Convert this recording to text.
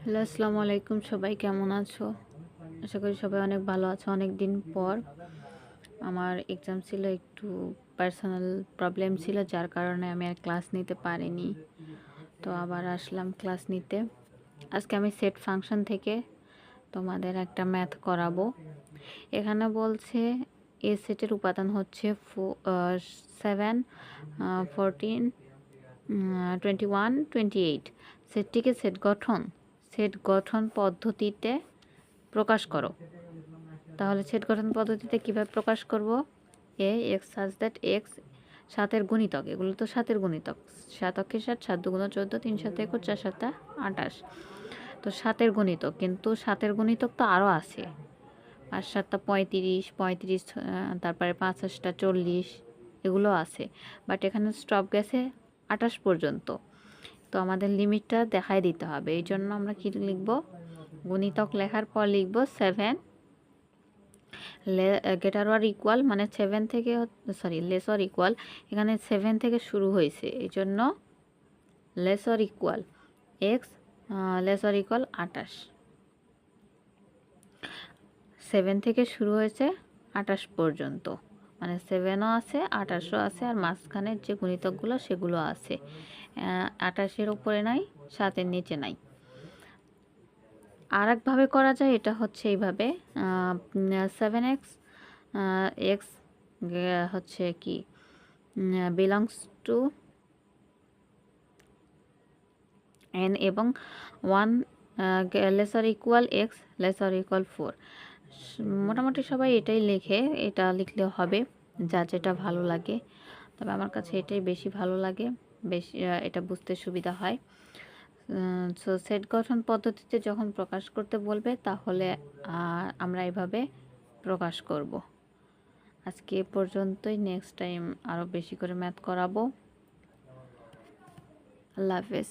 Hello, আসসালামু আলাইকুম। সবাই কেমন আছো? আশা করি সবাই অনেক ভালো আছো। অনেক দিন পর আমার এক্সাম ছিল, একটু পার্সোনাল প্রবলেম ছিল, যার কারণে আমি আর ক্লাস নিতে পারিনি। তো আবার আসলাম ক্লাস নিতে। আজকে আমি সেট ফাংশন থেকে তোমাদের একটা ম্যাথ করাবো। এখানে বলছে এ সেটের উপাদান হচ্ছে 7, 14, 21, 28। সেটটিকে সেট গঠন পদ্ধতিতে প্রকাশ করো। তাহলে সেট গঠন পদ্ধতিতে কিভাবে প্রকাশ করব? এক্স সাজ দ্যাট এক্স 7-এর গুণিতক, এগুলো তো 7-এর গুণিতক। 7 অক্ষে 7, 7 দুগুণ 14, 3 7 21, 4 7 28। তো 7-এর গুণিতক, কিন্তু 7-এর গুণিতক তো আরও আছে। 5 7 35, 35, তারপরে 5 8 40, এগুলো আছে। বাট এখানে স্টপ গেছে 28 পর্যন্ত। তো আমাদের লিমিটটা দেখাই দিতে হবে। এই জন্য আমরা কি লিখব? গুণিতক লেখার পর লিখব 7 গ্রেটার অর ইকুয়াল, মানে 7 থেকে লেস অর ইকুয়াল। এখানে 7 থেকে শুরু হয়েছে, এই জন্য less or equal x less or equal 28। 7 থেকে শুরু হয়েছে 28 পর্যন্ত, মানে 7ও আছে 28ও আছে, আর মাঝখানের যে গুণিতকগুলো সেগুলো আছে। 28-এর উপরে নাই, 7-এর নিচে নাই। আর একভাবে করা যায়, এটা হচ্ছে এইভাবে 7x এক্স হচ্ছে কি বিলংস টু n এবং 1 laser equal x laser equal 4। মোটামুটি সবাই এটাই লেখে, এটা লিখলে হবে, যা যেটা ভালো লাগে। তবে আমার কাছে এটাই বেশি ভালো লাগে, বেশি এটা বুঝতে সুবিধা হয়। সো সেট গঠন পদ্ধতিতে যখন প্রকাশ করতে বলবে, তাহলে আমরা এভাবে প্রকাশ করব। আজকে এ পর্যন্তই। নেক্সট টাইম আরও বেশি করে ম্যাথ করাবো। আল্লাহ হাফেজ।